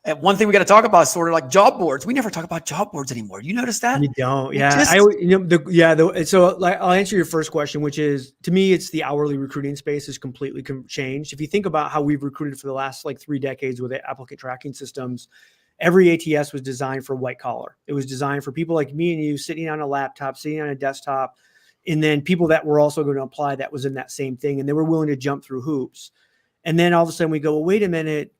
And one thing we got to talk about is sort of like job boards. We never talk about job boards anymore. You notice that? You don't. Yeah. So like, I'll answer your first question, which is, to me, it's the hourly recruiting space has completely changed. If you think about how we've recruited for the last like 3 decades with applicant tracking systems, every ATS was designed for white collar. It was designed for people like me and you sitting on a laptop, sitting on a desktop, and then people that were also going to apply that was in that same thing. And they were willing to jump through hoops. And then all of a sudden we go, well, wait a minute.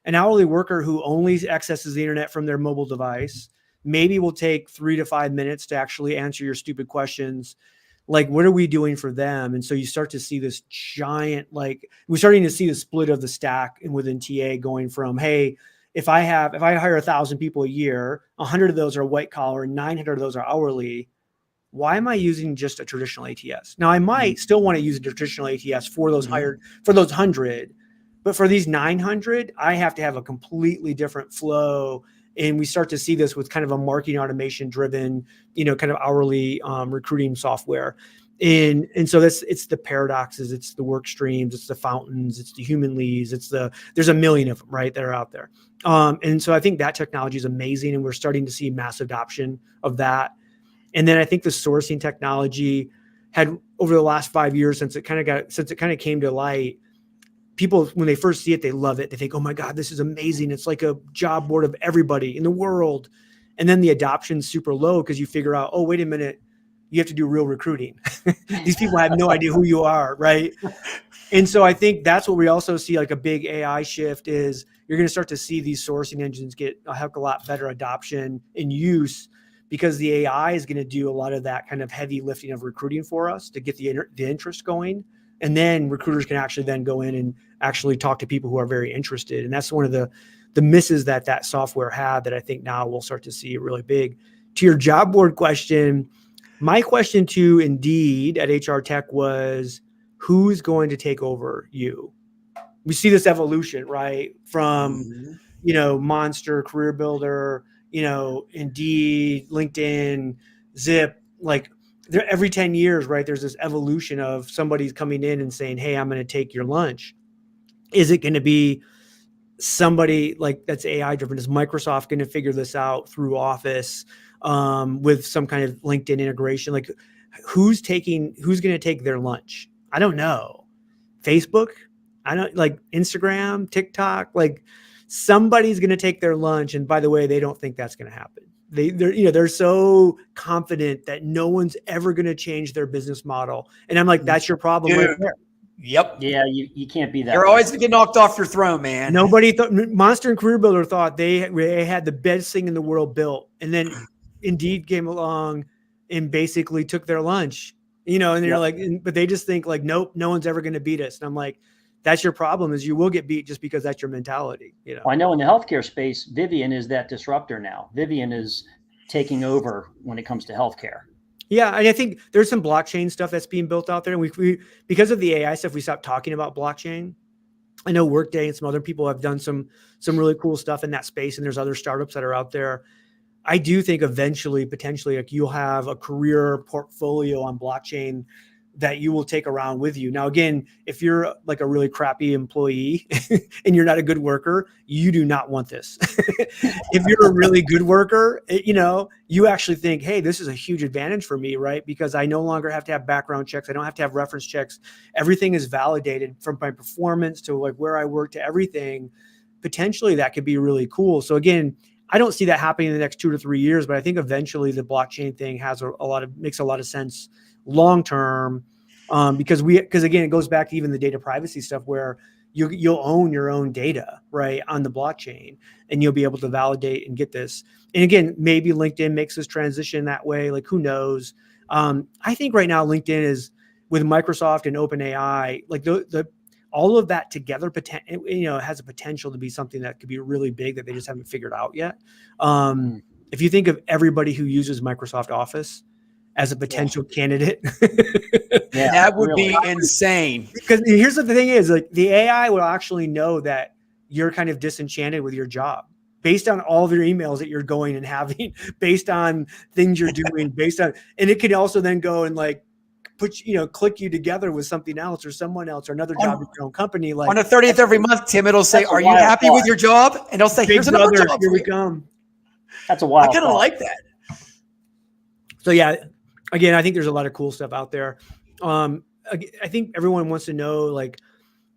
An hourly worker who only accesses the internet from their mobile device maybe will take 3 to 5 minutes to actually answer your stupid questions. Like, what are we doing for them? And so you start to see this giant, like, we're starting to see the split of the stack and within TA going from, hey, if I hire 1,000 people a year, 100 of those are white collar and 900 of those are hourly. Why am I using just a traditional ATS? Now I might still want to use a traditional ATS for those hired, for those 100, but for these 900, I have to have a completely different flow. And we start to see this with kind of a marketing automation driven, kind of hourly recruiting software. And so it's the paradoxes, it's the work streams, it's the fountains, it's the human leads, there's a million of them, right, that are out there. And so I think that technology is amazing. And we're starting to see mass adoption of that. And then I think the sourcing technology had over the last 5 years, since it kind of came to light, people, when they first see it, they love it. They think, oh my God, this is amazing. It's like a job board of everybody in the world. And then the adoption's super low because you figure out, oh, wait a minute, you have to do real recruiting. These people have no idea who you are, right? And so I think that's what we also see, like a big AI shift is you're going to start to see these sourcing engines get a heck of a lot better adoption and use, because the AI is going to do a lot of that kind of heavy lifting of recruiting for us to get the interest going. And then recruiters can actually then go in and actually talk to people who are very interested. And that's one of the misses that software had that I think now we'll start to see really big. To your job board question, my question to Indeed at HR Tech was, who's going to take over you? We see this evolution, right? From, Monster, Career Builder, Indeed, LinkedIn, Zip, like, every 10 years, right, there's this evolution of somebody's coming in and saying, hey, I'm going to take your lunch. Is it going to be somebody like that's AI driven? Is Microsoft going to figure this out through Office with some kind of LinkedIn integration? Like, who's going to take their lunch? I don't know. Facebook? I don't, like Instagram, TikTok, like somebody's going to take their lunch. And by the way, they don't think that's going to happen. They're so confident that no one's ever going to change their business model. And I'm like, that's your problem right there. Yep. Yeah, you can't be that. You're always going to get knocked off your throne, man. Nobody thought, Monster and Career Builder thought they had the best thing in the world built. And then Indeed came along and basically took their lunch, and they're like, but they just think like, nope, no one's ever going to beat us. And I'm like, that's your problem, is you will get beat just because that's your mentality. Well, I know in the healthcare space, Vivian is that disruptor now. Vivian is taking over when it comes to healthcare. Yeah, and I think there's some blockchain stuff that's being built out there. And we because of the AI stuff, we stopped talking about blockchain. I know Workday and some other people have done some really cool stuff in that space, and there's other startups that are out there. I do think eventually, potentially, like you'll have a career portfolio on blockchain that you will take around with you. Now, again, if you're like a really crappy employee and you're not a good worker, you do not want this. If you're a really good worker, you actually think, hey, this is a huge advantage for me, right? Because I no longer have to have background checks. I don't have to have reference checks. Everything is validated from my performance to like where I work to everything. Potentially that could be really cool. So again, I don't see that happening in the next 2 to 3 years, but I think eventually the blockchain thing makes a lot of sense long term, because again, it goes back to even the data privacy stuff where you'll own your own data, right, on the blockchain, and you'll be able to validate and get this. And again, maybe LinkedIn makes this transition that way. Like, who knows? I think right now LinkedIn is, with Microsoft and OpenAI, like the all of that together, has a potential to be something that could be really big that they just haven't figured out yet. If you think of everybody who uses Microsoft Office as a potential candidate, that would be insane. Because here's the thing is, like, the AI will actually know that you're kind of disenchanted with your job based on all of your emails that you're going and having, based on things you're doing, and it can also then go and like click you together with something else or someone else or another job in your own company. Like on the 30th every month, Tim, it'll say, "Are you happy with your job?" And it'll say, "Here's another job. Here we come." That's a wild. I kind of like that. So yeah, again, I think there's a lot of cool stuff out there. I think everyone wants to know, like,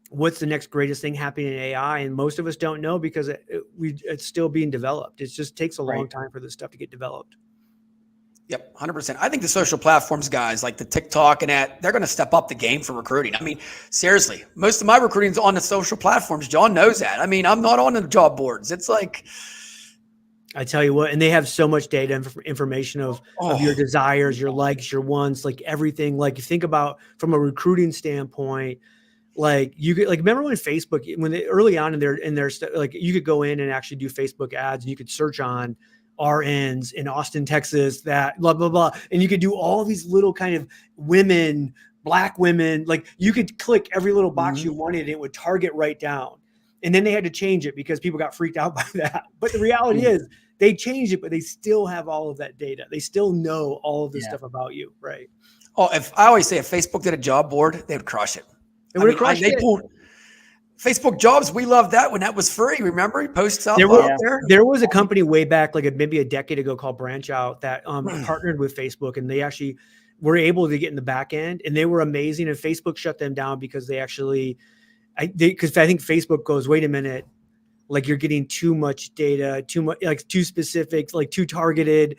what's the next greatest thing happening in AI, and most of us don't know because it's still being developed. It just takes a long time for this stuff to get developed. Yep, 100%. I think the social platforms guys like the TikTok and that, they're going to step up the game for recruiting. I mean, seriously, most of my recruiting is on the social platforms. John knows that. I mean, I'm not on the job boards. It's like, I tell you what, and they have so much data information of your desires, your likes, your wants, like everything. Like, you think about from a recruiting standpoint, like you could, like, remember when Facebook, when they early on in their like, you could go in and actually do Facebook ads, and you could search on RNs in Austin, Texas, that blah, blah, blah. And you could do all these little kind of women, Black women, like you could click every little box you wanted and it would target right down. And then they had to change it because people got freaked out by that. But the reality is they changed it, but they still have all of that data. They still know all of this stuff about you, right? Oh, if I always say if Facebook did a job board, they would crush it. They would have crushed it. Facebook jobs, we loved that when that was free. Remember, he posts out there. There was a company way back, like maybe a decade ago, called Branch Out that partnered with Facebook, and they actually were able to get in the back end, and they were amazing. And Facebook shut them down because they actually, because I think Facebook goes, wait a minute, like you're getting too much data, too much, like too specific, like too targeted.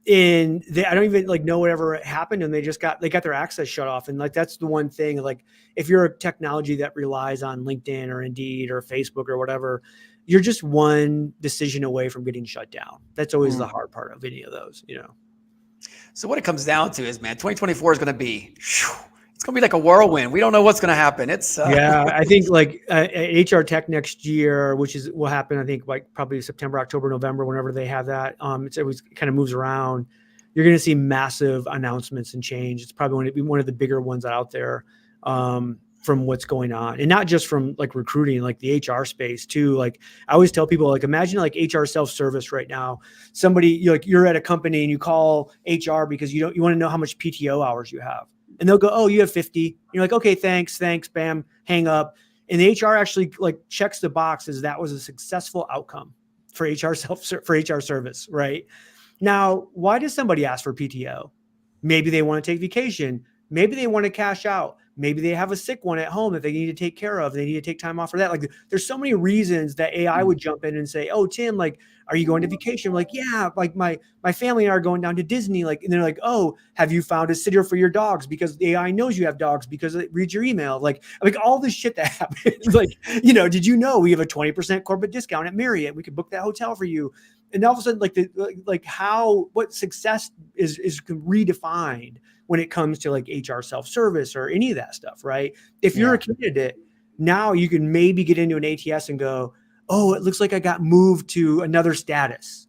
And I don't even like know whatever happened, and they got their access shut off. And like, that's the one thing, like if you're a technology that relies on LinkedIn or Indeed or Facebook or whatever, you're just one decision away from getting shut down. That's always the hard part of any of those, So what it comes down to is, man, 2024 is going to be, it's going to be like a whirlwind. We don't know what's going to happen. It's I think like HR Tech next year, which will happen, I think like probably September, October, November, whenever they have that. It always kind of moves around. You're going to see massive announcements and change. It's probably going to be one of the bigger ones out there from what's going on, and not just from like recruiting, like the HR space too. Like I always tell people, like imagine like HR self-service right now. Somebody you're at a company and you call HR because you want to know how much PTO hours you have. And they'll go, "Oh, you have 50. You're like, "Okay, thanks, bam, hang up." And the HR actually like checks the box as that was a successful outcome for HR service, right? Now, why does somebody ask for PTO? Maybe they want to take vacation. Maybe they want to cash out. Maybe they have a sick one at home that they need to take care of. They need to take time off for that. Like there's so many reasons that AI would jump in and say, "Oh, Tim, like, are you going to vacation?" I'm like, "Yeah, like my family and I are going down to Disney." Like, and they're like, "Oh, have you found a sitter for your dogs?" Because the AI knows you have dogs because it reads your email. Like all this shit that happens. Like, did you know we have a 20% corporate discount at Marriott? We could book that hotel for you. And all of a sudden, what success is redefined when it comes to like HR self-service or any of that stuff, right? If you're a candidate, now you can maybe get into an ATS and go, "Oh, it looks like I got moved to another status."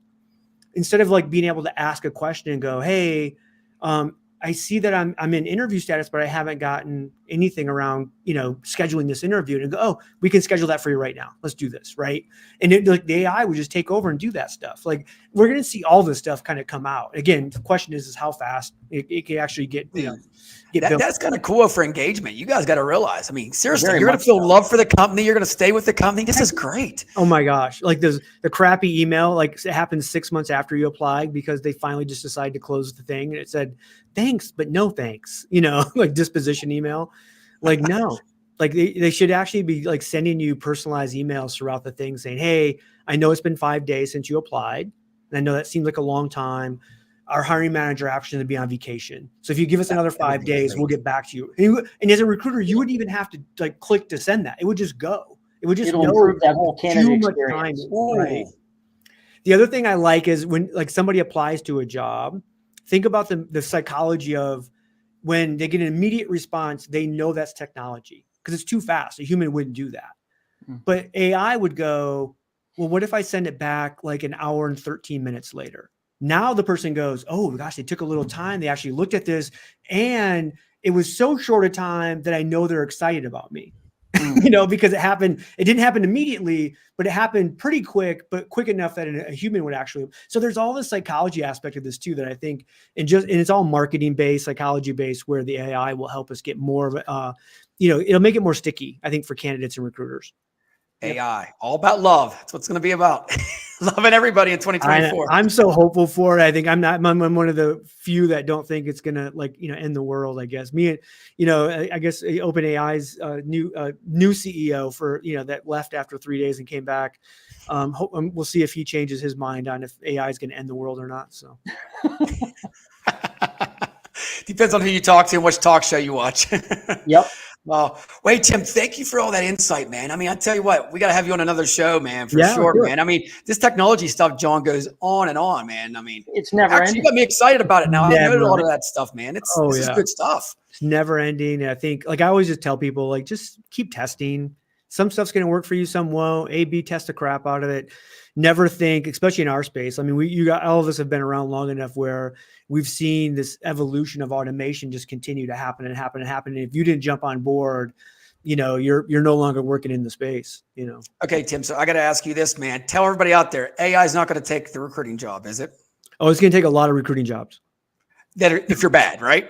Instead of like being able to ask a question and go, "Hey, I see that I'm in interview status, but I haven't gotten anything around, scheduling this interview," and go, "Oh, we can schedule that for you right now. Let's do this." Right. And like the AI would just take over and do that stuff. Like we're going to see all this stuff kind of come out. Again, the question is how fast it can actually get, that's kind of cool for engagement. You guys got to realize, I mean, seriously, you're going to feel love for the company. You're going to stay with the company. This is great. Oh my gosh. Like the crappy email, like it happens 6 months after you applied because they finally just decided to close the thing. And it said, "Thanks, but no thanks," like disposition email. Like, no, like they should actually be like sending you personalized emails throughout the thing saying, "Hey, I know it's been 5 days since you applied. And I know that seems like a long time. Our hiring manager actually to be on vacation. So if you give us another 5 days, we'll get back to you." And as a recruiter, you wouldn't even have to like click to send that. It would just go. It would just improve that whole candidate too much experience. time, right? The other thing I like is when like somebody applies to a job, think about the psychology of when they get an immediate response, they know that's technology because it's too fast. A human wouldn't do that. But AI would go, well, what if I send it back like an hour and 13 minutes later? Now the person goes, oh gosh, they took a little time. They actually looked at this and it was so short a time that I know they're excited about me, you know, because it didn't happen immediately, but it happened pretty quick, but quick enough that a human would actually. So there's all this psychology aspect of this too, that I think, and it's all marketing based, psychology based, where the AI will help us get more of you know, it'll make it more sticky, I think, for candidates and recruiters. AI, all about love. That's what it's going to be about. Loving everybody in 2024. I'm so hopeful for it. I think I'm one of the few that don't think it's going to like, you know, end the world, I guess. Me and, you know, I guess OpenAI's new CEO for, you know, that left after 3 days and came back. We'll see if he changes his mind on if AI is going to end the world or not. So depends on who you talk to and which talk show you watch. Yep. Well, wait, Tim, thank you for all that insight, man. I mean, I tell you what, we got to have you on another show, man, for sure, man. I mean, this technology stuff, John, goes on and on, man. I mean, it's never ending. You got me excited about it now. I know a lot of that stuff, man. This is good stuff. It's never ending. And I think, like, I always just tell people, like, just keep testing. Some stuff's going to work for you, some won't. A/B test the crap out of it. Never think, especially in our space. I mean, all of us have been around long enough where we've seen this evolution of automation just continue to happen and happen and happen. And if you didn't jump on board, you know, you're no longer working in the space, you know. Okay, Tim. So I got to ask you this, man. Tell everybody out there, AI is not going to take the recruiting job, is it? Oh, it's going to take a lot of recruiting jobs. If you're bad, right?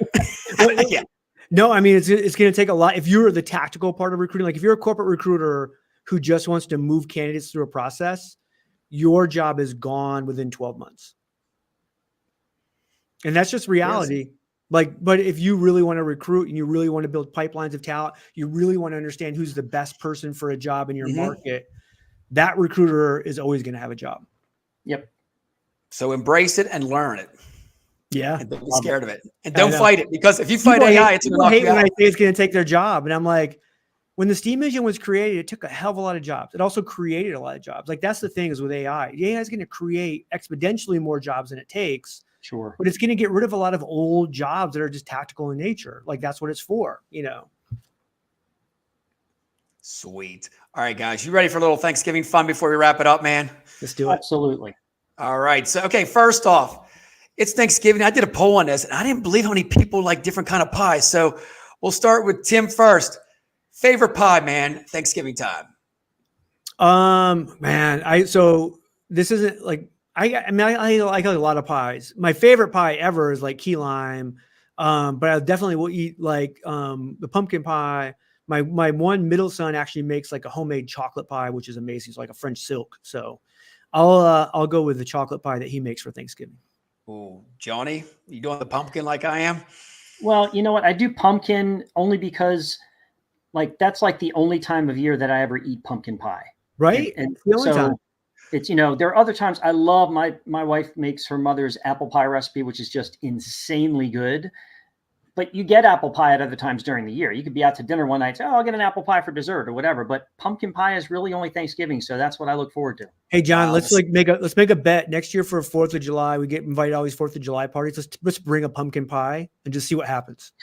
Yeah. No, I mean, it's going to take a lot. If you're the tactical part of recruiting, like if you're a corporate recruiter who just wants to move candidates through a process, your job is gone within 12 months. And that's just reality. Yes. Like, but if you really want to recruit and you really want to build pipelines of talent, you really want to understand who's the best person for a job in your market, that recruiter is always going to have a job. Yep. So embrace it and learn it. Yeah. And don't be scared of it. And don't fight it, because if you fight AI, it's going to knock you out. When I say it's going to take their job. And I'm like, when the steam engine was created, it took a hell of a lot of jobs. It also created a lot of jobs. Like, that's the thing is with AI. The AI is going to create exponentially more jobs than it takes. Sure. But it's going to get rid of a lot of old jobs that are just tactical in nature. Like, that's what it's for, you know. Sweet. All right, guys, you ready for a little Thanksgiving fun before we wrap it up, man? Let's do it. Absolutely. All right. So, okay, first off, it's Thanksgiving. I did a poll on this, and I didn't believe how many people like different kind of pies. So we'll start with Tim first. Favorite pie, man, Thanksgiving time? Man, so this isn't like, I mean, I like a lot of pies. My favorite pie ever is like key lime. But I definitely will eat like the pumpkin pie. My one middle son actually makes like a homemade chocolate pie, which is amazing. It's like a French silk. So I'll go with the chocolate pie that he makes for Thanksgiving. Oh, Johnny, you doing the pumpkin like I am? Well, you know what? I do pumpkin only because like that's like the only time of year that I ever eat pumpkin pie. Right. And the only time. It's, you know, there are other times I love my wife makes her mother's apple pie recipe, which is just insanely good. But you get apple pie at other times during the year. You could be out to dinner one night and say, oh, I'll get an apple pie for dessert or whatever. But pumpkin pie is really only Thanksgiving. So that's what I look forward to. Hey, John, let's make a bet next year for 4th of July. We get invited to all these 4th of July parties. Let's bring a pumpkin pie and just see what happens.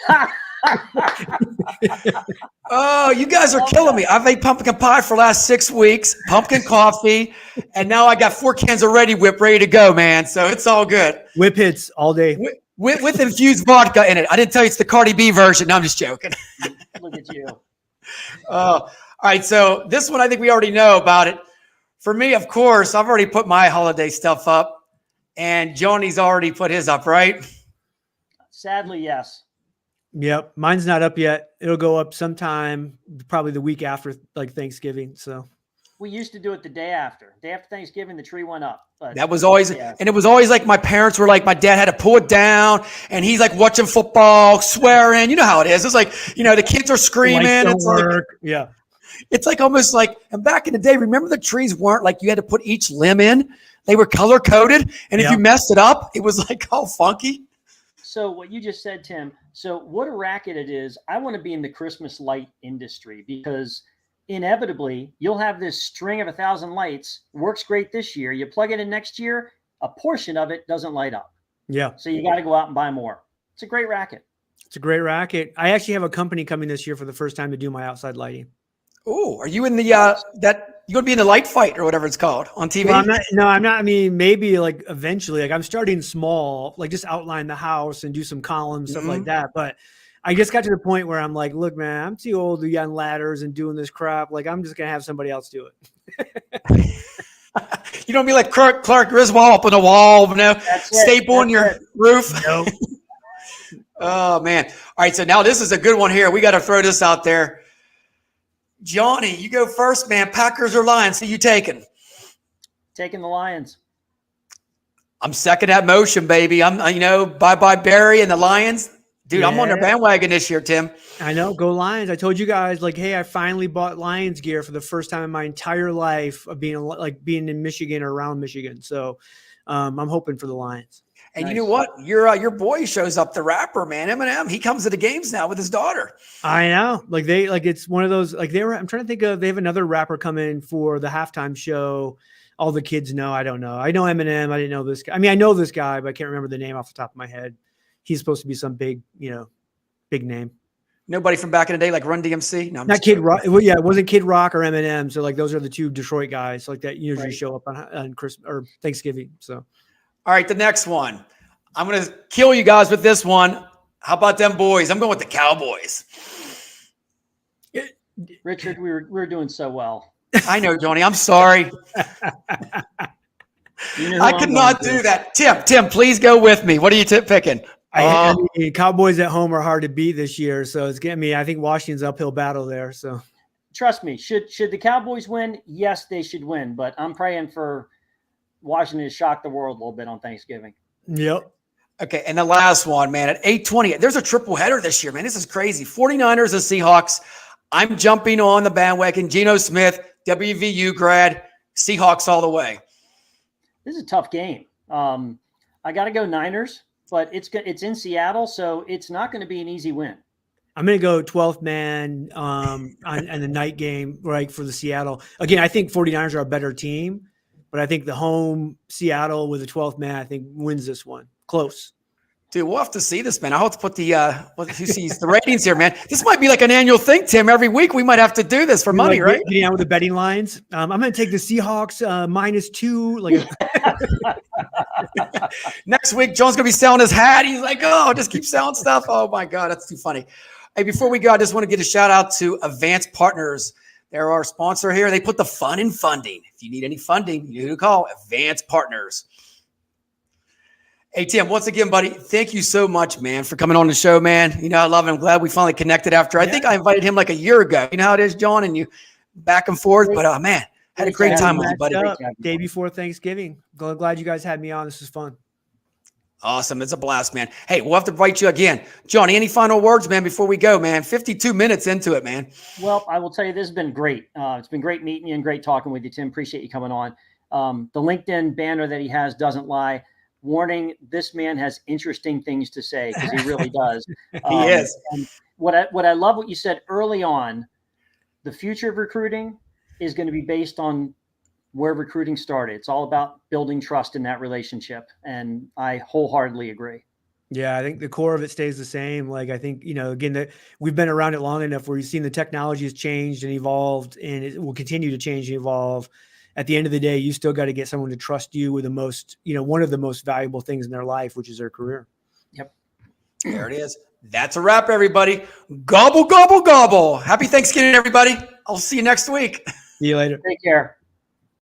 Oh, you guys are killing me. I've ate pumpkin pie for the last 6 weeks, pumpkin coffee, and now I got 4 cans of Ready Whip ready to go, man. So it's all good. Whip hits all day. With infused vodka in it. I didn't tell you it's the Cardi B version. No, I'm just joking. Look at you. All right. So this one, I think we already know about it. For me, of course, I've already put my holiday stuff up, and Johnny's already put his up, right? Sadly, yes. Yep. Mine's not up yet. It'll go up sometime, probably the week after like Thanksgiving. So we used to do it the day after. Day after Thanksgiving, the tree went up. But that was always, and it was always like my parents were like, my dad had to pull it down, and he's like watching football, swearing. You know how it is. It's like, you know, the kids are screaming. It's like, yeah. It's like almost like, and back in the day, remember the trees weren't like you had to put each limb in. They were color coded. And if you messed it up, it was like all funky. So what you just said, Tim, so what a racket it is. I want to be in the Christmas light industry because inevitably you'll have this string of 1,000 lights, works great this year. You plug it in next year, a portion of it doesn't light up. Yeah. So you got to go out and buy more. It's a great racket. It's a great racket. I actually have a company coming this year for the first time to do my outside lighting. Oh, are you in the that you gonna be in the light fight or whatever it's called on TV? Well, I'm not. I mean, maybe like eventually, like I'm starting small, like just outline the house and do some columns, stuff like that. But I just got to the point where I'm like, look, man, I'm too old to be on ladders and doing this crap. Like, I'm just gonna have somebody else do it. You don't be like Clark Griswold up on the wall, you know, stapling your roof. Nope. Oh man! All right, so now this is a good one here. We got to throw this out there. Johnny, you go first, man. Packers or Lions? Who you taking? Taking the Lions. I'm second that motion, baby. I'm, bye Barry and the Lions. Dude, yeah. I'm on their bandwagon this year, Tim. I know. Go Lions. I told you guys, like, hey, I finally bought Lions gear for the first time in my entire life of being in Michigan or around Michigan. So I'm hoping for the Lions. And nice. You know what? Your boy shows up, the rapper, man, Eminem. He comes to the games now with his daughter. I know. It's one of those, I'm trying to think of, they have another rapper come in for the halftime show. All the kids know. I don't know. I know Eminem. I didn't know this guy. I mean, I know this guy, but I can't remember the name off the top of my head. He's supposed to be some big name. Nobody from back in the day, like Run DMC? No, not Kid Rock. Well, yeah, it wasn't Kid Rock or Eminem. So those are the two Detroit guys like that usually show up on Christmas or Thanksgiving. So. All right, the next one. I'm going to kill you guys with this one. How about them boys? I'm going with the Cowboys. Richard, we're doing so well. I know, Johnny. I'm sorry. I could not do that. Tim, please go with me. What are you picking? I mean, Cowboys at home are hard to beat this year, so it's getting me. I think Washington's uphill battle there. So, trust me. Should the Cowboys win? Yes, they should win. But I'm praying for Washington to shock the world a little bit on Thanksgiving. Yep. Okay, and the last one, man, at 8:20. There's a triple header this year, man. This is crazy. 49ers and Seahawks. I'm jumping on the bandwagon. Geno Smith, WVU grad, Seahawks all the way. This is a tough game. I got to go Niners, but it's in Seattle, so it's not going to be an easy win. I'm going to go 12th man on the night game, right, for the Seattle. Again, I think 49ers are a better team, but I think the home Seattle with the 12th man, I think, wins this one. Close. Dude, we'll have to see this, man. I'll have to put who sees the ratings here, man. This might be like an annual thing, Tim. Every week we might have to do this for money, right? Getting out with the betting lines. I'm going to take the Seahawks -2. Next week, John's going to be selling his hat. He's like, oh, just keep selling stuff. Oh, my God, that's too funny. Hey, before we go, I just want to give a shout out to Advanced Partners. They're our sponsor here. They put the fun in funding. If you need any funding, you know who to call. Advanced Partners. Hey, Tim, once again, buddy, thank you so much, man, for coming on the show, man. I love it. I'm glad we finally connected after. I think I invited him like a year ago. You know how it is, John, and you back and forth. But, man, had a great time with you, buddy. Day before Thanksgiving. Glad you guys had me on. This is fun. Awesome. It's a blast, man. Hey, we'll have to invite you again. Johnny, any final words, man, before we go, man? 52 minutes into it, man. Well, I will tell you, this has been great. It's been great meeting you and great talking with you, Tim. Appreciate you coming on. The LinkedIn banner that he has doesn't lie. Warning, this man has interesting things to say because he really does. He is. And what I love what you said early on, the future of recruiting is going to be based on where recruiting started. It's all about building trust in that relationship. And I wholeheartedly agree. Yeah, I think the core of it stays the same. Like, I think, again, that we've been around it long enough where you've seen the technology has changed and evolved, and it will continue to change and evolve. At the end of the day, you still got to get someone to trust you with the most, one of the most valuable things in their life, which is their career. Yep. There it is. That's a wrap, everybody. Gobble, gobble, gobble. Happy Thanksgiving, everybody. I'll see you next week. See you later. Take care.